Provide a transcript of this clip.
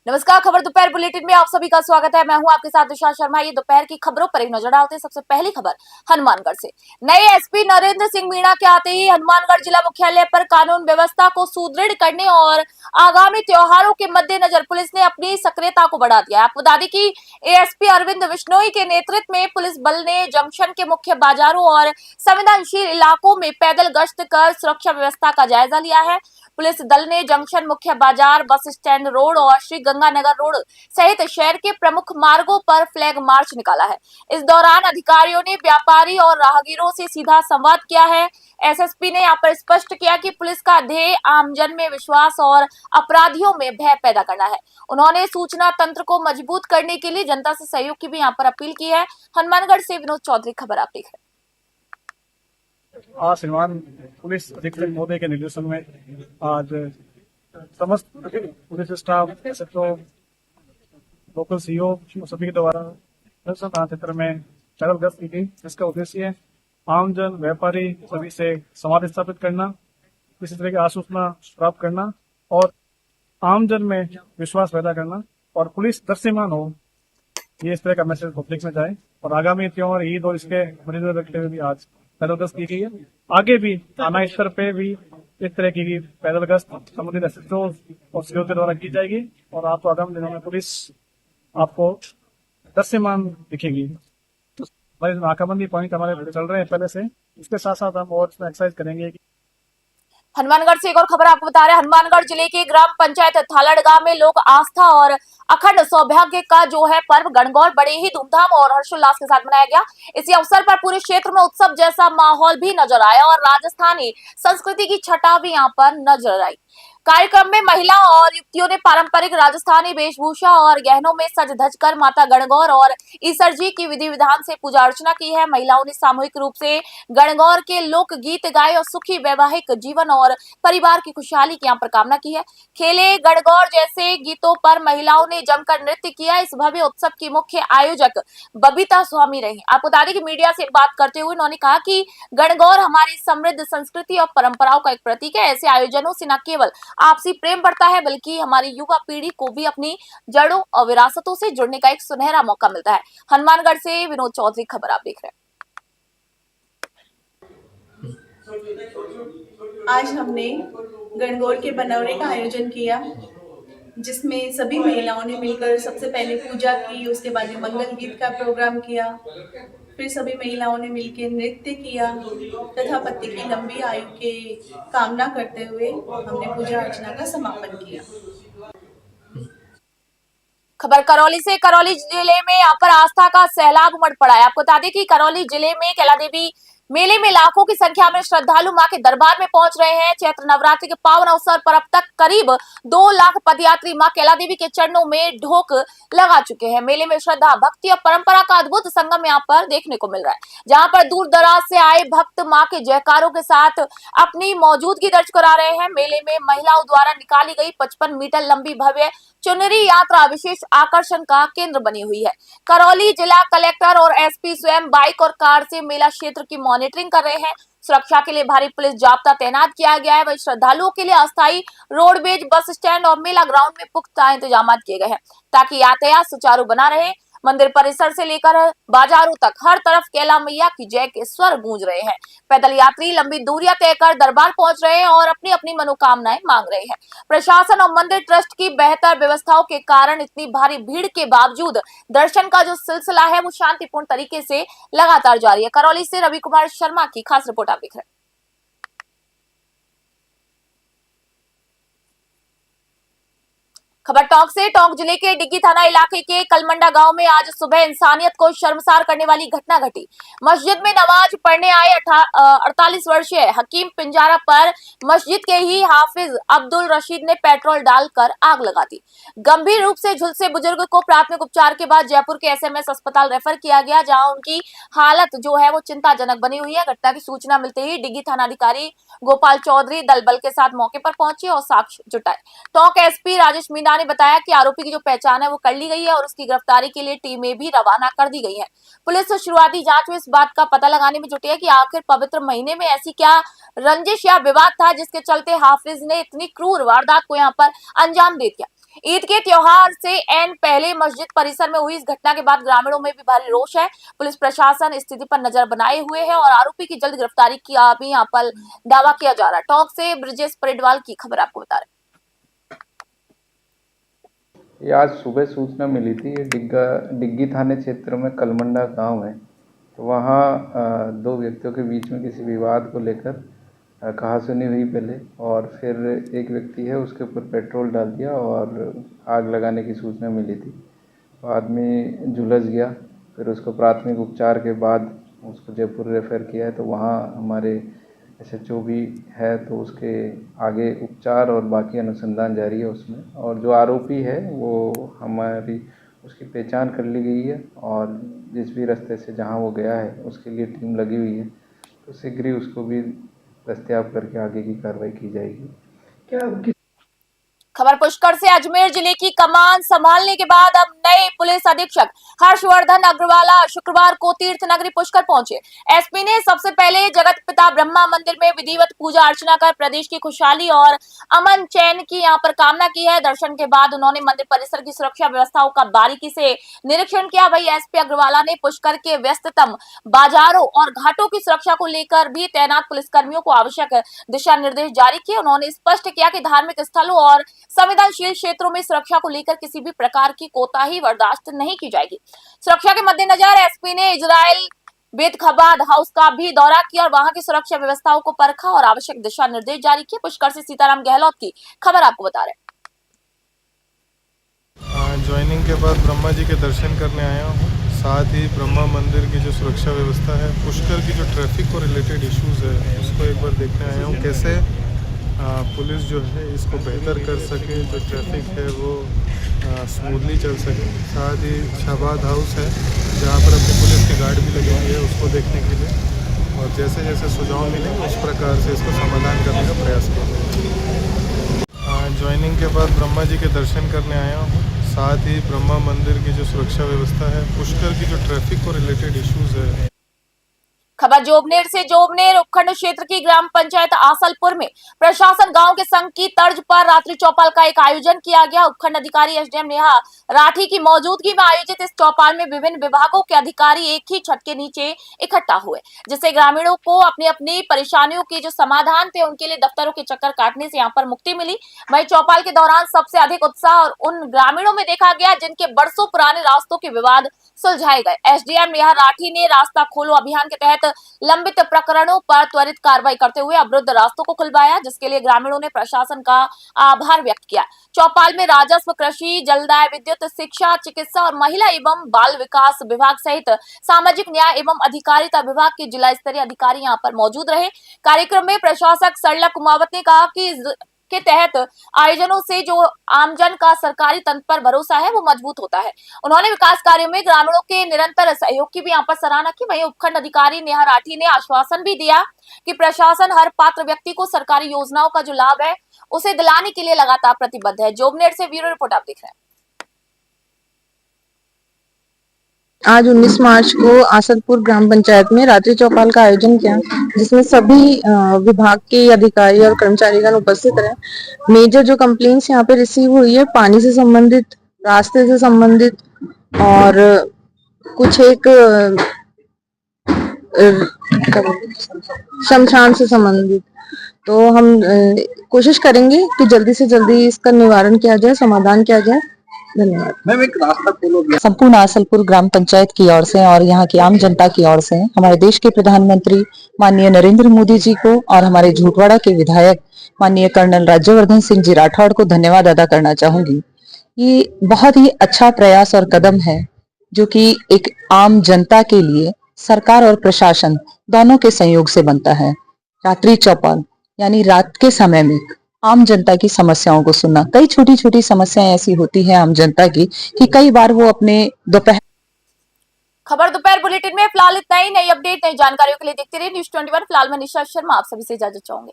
नमस्कार, खबर दोपहर बुलेटिन में आप सभी का स्वागत है। मैं हूं आपके साथ दिशा शर्मा। ये दोपहर की खबरों पर एक नजर डालते हैं। सबसे पहली खबर हनुमानगढ़ से। नए एसपी नरेंद्र सिंह मीणा के आते ही हनुमानगढ़ जिला मुख्यालय पर कानून व्यवस्था को सुदृढ़ करने और आगामी त्योहारों के मद्देनजर पुलिस ने अपनी सक्रियता को बढ़ा दिया। आपको बता दें कि एएसपी अरविंद बिश्नोई के नेतृत्व में पुलिस बल ने जंक्शन के मुख्य बाजारों और संवेदनशील इलाकों में पैदल गश्त कर सुरक्षा व्यवस्था का जायजा लिया है। पुलिस दल ने जंक्शन, मुख्य बाजार, बस स्टैंड रोड और श्री गंगानगर रोड सहित शहर के प्रमुख मार्गों पर फ्लैग मार्च निकाला है। इस दौरान अधिकारियों ने व्यापारी और राहगीरों से सीधा संवाद किया है। एसएसपी ने यहाँ पर स्पष्ट किया कि पुलिस का ध्येय आमजन में विश्वास और अपराधियों में भय पैदा करना है। उन्होंने सूचना तंत्र को मजबूत करने के लिए जनता से सहयोग की भी यहाँ पर अपील की है। हनुमानगढ़ से विनोद चौधरी, खबर आप देख रहे हैं। आज श्रीमान पुलिस अधीक्षक महोदय के निर्देशन में आज समस्त police staff, SHO, local CO सभी के द्वारा थाना क्षेत्र में पैदल गश्त की गई, जिसका उद्देश्य आमजन, व्यापारी सभी से संवाद स्थापित करना, किसी तरह की आसूचना प्राप्त करना और आमजन में विश्वास पैदा करना और पुलिस दृश्यमान हो, ये इस तरह का मैसेज पब्लिक में जाए। और आगामी त्योहार ईद और इसके मद्देनजर रखते हुए भी आज पैदल गश्त की गई है। आगे भी थाना स्तर पे भी इस तरह की पैदल गश्त संबंधित एसएचओ और सीओ के द्वारा की जाएगी और आपको आगामी दिनों में पुलिस आपको दृश्यमान दिखेगी। तो हमारे नाकाबंदी पॉइंट हमारे चल रहे हैं पहले से, इसके साथ साथ हम और इसमें एक्सरसाइज करेंगे। हनुमानगढ़ से एक और खबर आपको बता रहे हैं। हनुमानगढ़ जिले के ग्राम पंचायत थालड़ गांव में लोक आस्था और अखंड सौभाग्य का जो है पर्व गणगौर बड़े ही धूमधाम और हर्षोल्लास के साथ मनाया गया। इसी अवसर पर पूरे क्षेत्र में उत्सव जैसा माहौल भी नजर आया और राजस्थानी संस्कृति की छटा भी यहाँ पर नजर आई। कार्यक्रम में महिला और युवतियों ने पारंपरिक राजस्थानी वेशभूषा और गहनों में सज धज कर माता गणगौर और ईसर जी की विधि विधान से पूजा अर्चना की है। महिलाओं ने सामूहिक रूप से गणगौर के लोक गीत गाए और सुखी वैवाहिक जीवन और परिवार की खुशहाली की यहाँ पर कामना की है। खेले गणगौर जैसे गीतों पर महिलाओं ने जमकर नृत्य किया। इस भव्य उत्सव की मुख्य आयोजक बबीता स्वामी रही। आपको बता दें कि मीडिया से बात करते हुए उन्होंने कहा कि गणगौर हमारी समृद्ध संस्कृति और परंपराओं का एक प्रतीक है। ऐसे आयोजनों से न केवल आपसी प्रेम बढ़ता है बल्कि हमारी युवा पीढ़ी को भी अपनी जड़ों और विरासतों से जुड़ने का एक सुनहरा मौका मिलता है। हनुमानगढ़ से विनोद चौधरी, खबर आप देख रहे हैं। आज हमने गणगौर के बनौरे का आयोजन किया, जिसमें सभी महिलाओं ने मिलकर सबसे पहले पूजा की, उसके बाद में मंगल गीत का प्रोग्राम किया, फिर सभी महिलाओं ने मिलकर नृत्य किया तथा पति की लंबी आयु के कामना करते हुए हमने पूजा अर्चना का समापन किया। खबर करौली से। करौली जिले में यहाँ पर आस्था का सैलाब उमड़ पड़ा है। आपको बता दें कि करौली जिले में कैला देवी मेले में लाखों की संख्या में श्रद्धालु मां के दरबार में पहुंच रहे हैं। चैत्र नवरात्रि के पावन अवसर पर अब तक करीब 2 लाख पदयात्री मां कैला देवी के चरणों में ढोक लगा चुके हैं। मेले में श्रद्धा, भक्ति और परंपरा का अद्भुत संगम यहाँ पर देखने को मिल रहा है, जहां पर दूर दराज से आए भक्त मां के जयकारों के साथ अपनी मौजूदगी दर्ज करा रहे हैं। मेले में महिलाओं द्वारा निकाली गई 55 मीटर लंबी भव्य चुनरी यात्रा विशेष आकर्षण का केंद्र बनी हुई है। करौली जिला कलेक्टर और एसपी स्वयं बाइक और कार से मेला क्षेत्र की मॉनिटरिंग कर रहे हैं। सुरक्षा के लिए भारी पुलिस जाब्ता तैनात किया गया है। वहीं श्रद्धालुओं के लिए अस्थायी रोडवेज, बस स्टैंड और मेला ग्राउंड में पुख्ता इंतजाम किए गए हैं ताकि यातायात सुचारू बना रहे। मंदिर परिसर से लेकर बाजारों तक हर तरफ कैला मैया की जय के स्वर गूंज रहे हैं। पैदल यात्री लंबी दूरियां तय कर दरबार पहुंच रहे हैं और अपनी अपनी मनोकामनाएं मांग रहे हैं। प्रशासन और मंदिर ट्रस्ट की बेहतर व्यवस्थाओं के कारण इतनी भारी भीड़ के बावजूद दर्शन का जो सिलसिला है वो शांतिपूर्ण तरीके से लगातार जारी है। करौली से रवि कुमार शर्मा की खास रिपोर्ट आप देख रहे हैं। खबर टोंक से। टोंक जिले के डिग्गी थाना इलाके के कलमंडा गांव में आज सुबह इंसानियत को शर्मसार करने वाली घटना घटी। मस्जिद में नमाज पढ़ने आए 48 वर्षीय हकीम पिंजारा पर मस्जिद के ही हाफिज अब्दुल रशीद ने पेट्रोल डालकर आग लगा दी। गंभीर रूप से झुलसे बुजुर्ग को प्राथमिक उपचार के बाद जयपुर के एसएमएस अस्पताल रेफर किया गया, जहां उनकी हालत जो है वो चिंताजनक बनी हुई है। घटना की सूचना मिलते ही डिग्गी थानाधिकारी गोपाल चौधरी दल बल के साथ मौके पर पहुंचे और साक्ष्य जुटाए। टोंक एसपी राजेश मीणा ने बताया कि आरोपी की जो पहचान है वो कर ली गई है और उसकी गिरफ्तारी के लिए टीमें भी रवाना कर दी गई है। पुलिस शुरुआती जांच में इस बात का पता लगाने में जुटी है कि आखिर पवित्र महीने में ऐसी क्या रंजिश या विवाद था जिसके चलते हाफिज ने इतनी क्रूर वारदात को यहाँ पर अंजाम दे दिया। ईद के त्योहार से एन पहले मस्जिद परिसर में हुई इस घटना के बाद ग्रामीणों में भी भारी रोष है। पुलिस प्रशासन स्थिति पर नजर बनाए हुए है और आरोपी की जल्द गिरफ्तारी की भी यहाँ पर दावा किया जा रहा है। टॉक से ब्रिजेश परिडवाल की खबर आपको बता रहे। ये आज सुबह सूचना मिली थी। ये डिग्गी थाने क्षेत्र में कलमंडा गांव है। तो वहाँ दो व्यक्तियों के बीच में किसी विवाद को लेकर कहासुनी हुई पहले, और फिर एक व्यक्ति है उसके ऊपर पेट्रोल डाल दिया और आग लगाने की सूचना मिली थी। तो आदमी झुलस गया, फिर उसको प्राथमिक उपचार के बाद उसको जयपुर रेफ़र किया है। तो वहाँ हमारे SHO भी है, तो उसके आगे उपचार और बाकी अनुसंधान जारी है उसमें। और जो आरोपी है वो हमारी उसकी पहचान कर ली गई है और जिस भी रास्ते से जहाँ वो गया है उसके लिए टीम लगी हुई है। तो शीघ्र ही उसको भी दस्तयाब करके आगे की कार्रवाई की जाएगी। खबर पुष्कर से। अजमेर जिले की कमान संभालने के बाद अब नए पुलिस अधीक्षक हर्षवर्धन अग्रवाला शुक्रवार को तीर्थ नगरी पुष्कर पहुंचे। एसपी ने सबसे पहले जगत पिता ब्रह्मा मंदिर में विधिवत पूजा अर्चना कर प्रदेश की खुशहाली और अमन चैन की यहां पर कामना की है। दर्शन के बाद उन्होंने मंदिर परिसर की सुरक्षा व्यवस्थाओं का बारीकी से निरीक्षण किया। वही एसपी अग्रवाला ने पुष्कर के व्यस्ततम बाजारों और घाटों की सुरक्षा को लेकर भी तैनात पुलिसकर्मियों को आवश्यक दिशा निर्देश जारी किए। उन्होंने स्पष्ट किया कि धार्मिक स्थलों और संवेदनशील क्षेत्रों में सुरक्षा को लेकर किसी भी प्रकार की कोताही बर्दाश्त नहीं की जाएगी। सुरक्षा के मद्देनजर एसपी ने इजराइल बेतखबाद हाउस का भी दौरा किया और वहां की सुरक्षा व्यवस्थाओं को परखा और आवश्यक दिशा निर्देश जारी किए। पुष्कर से सीताराम गहलोत की खबर आपको बता रहे हैं। ज्वाइनिंग के बाद ब्रह्मा जी के दर्शन करने आया हूँ। साथ ही ब्रह्मा मंदिर की जो सुरक्षा व्यवस्था है, पुष्कर की जो ट्रैफिक को रिलेटेड इश्यूज है उसको एक बार देखने आया हूँ। कैसे पुलिस जो है इसको बेहतर कर सके, जो ट्रैफिक है वो स्मूथली चल सके। साथ ही शाहबाद हाउस है जहाँ पर अपनी पुलिस की गार्ड भी लगी हुई है, उसको देखने के लिए, और जैसे जैसे सुझाव मिले उस प्रकार से इसको समाधान करने का प्रयास किया। ज्वाइनिंग के बाद ब्रह्मा जी के दर्शन करने आया हूँ। साथ ही ब्रह्मा मंदिर की जो सुरक्षा व्यवस्था है, पुष्कर की जो ट्रैफिक को रिलेटेड इश्यूज है। खबर जोबनेर से। जोबनेर उपखंड क्षेत्र की ग्राम पंचायत आसलपुर में प्रशासन गांव के संघ की तर्ज पर रात्रि चौपाल का एक आयोजन किया गया। उपखंड अधिकारी एसडीएम नेहा राठी की मौजूदगी में आयोजित इस चौपाल में विभिन्न विभागों के अधिकारी एक ही छत के नीचे इकट्ठा हुए, जिससे ग्रामीणों को अपनी अपनी परेशानियों के जो समाधान थे उनके लिए दफ्तरों के चक्कर काटने से यहाँ पर मुक्ति मिली। वही चौपाल के दौरान सबसे अधिक उत्साह और उन ग्रामीणों में देखा गया जिनके बरसों पुराने रास्तों के विवाद सुलझाए गए। एसडीएम नेहा राठी ने रास्ता खोलो अभियान के तहत लंबित प्रकरणों पर त्वरित कार्रवाई करते हुए अवरुद्ध रास्तों को खुलवाया, जिसके लिए ग्रामीणों ने प्रशासन का आभार व्यक्त किया। चौपाल में राजस्व, कृषि, जलदाय, विद्युत, शिक्षा, चिकित्सा और महिला एवं बाल विकास विभाग सहित सामाजिक न्याय एवं अधिकारिता विभाग के जिला स्तरीय अधिकारी यहाँ पर मौजूद रहे। कार्यक्रम में प्रशासक सरला कुमावत ने कहा कि के तहत आयोजनों से जो आमजन का सरकारी तंत्र पर भरोसा है वो मजबूत होता है। उन्होंने विकास कार्यों में ग्रामीणों के निरंतर सहयोग की भी यहाँ पर सराहना की। वहीं उपखंड अधिकारी नेहा राठी ने आश्वासन भी दिया कि प्रशासन हर पात्र व्यक्ति को सरकारी योजनाओं का जो लाभ है उसे दिलाने के लिए लगातार प्रतिबद्ध है। जोबनेर से ब्यूरो रिपोर्ट आप देख रहे हैं। आज 19 मार्च को आसलपुर ग्राम पंचायत में रात्रि चौपाल का आयोजन किया, जिसमें सभी विभाग के अधिकारी और कर्मचारीगण उपस्थित रहे। मेजर जो कंप्लेंट्स यहाँ पे रिसीव हुई है पानी से संबंधित, रास्ते से संबंधित और कुछ एक शमशान से संबंधित, तो हम कोशिश करेंगे कि जल्दी से जल्दी इसका निवारण किया जाए, समाधान किया जाए। धन्यवाद। मैम, एक रास्ता खोलो संपूर्ण आसलपुर ग्राम पंचायत की ओर से और यहाँ की आम जनता की ओर से हमारे देश के प्रधानमंत्री माननीय नरेंद्र मोदी जी को और हमारे झूठवाड़ा के विधायक माननीय कर्नल राज्यवर्धन सिंह जी राठौड़ को धन्यवाद अदा करना चाहूंगी। ये बहुत ही अच्छा प्रयास और कदम है जो कि एक आम जनता के लिए सरकार और प्रशासन दोनों के सहयोग से बनता है। रात्रि चौपाल यानी रात के समय में आम जनता की समस्याओं को सुनना। कई छोटी छोटी समस्याएं ऐसी होती हैं आम जनता की कि कई बार वो अपने दोपहर। खबर दोपहर बुलेटिन में फिलहाल इतना ही। नई अपडेट, नई जानकारियों के लिए देखते रहिए News 21। फिलहाल मैं निशा शर्मा आप सभी से इजाजत चाहूंगी।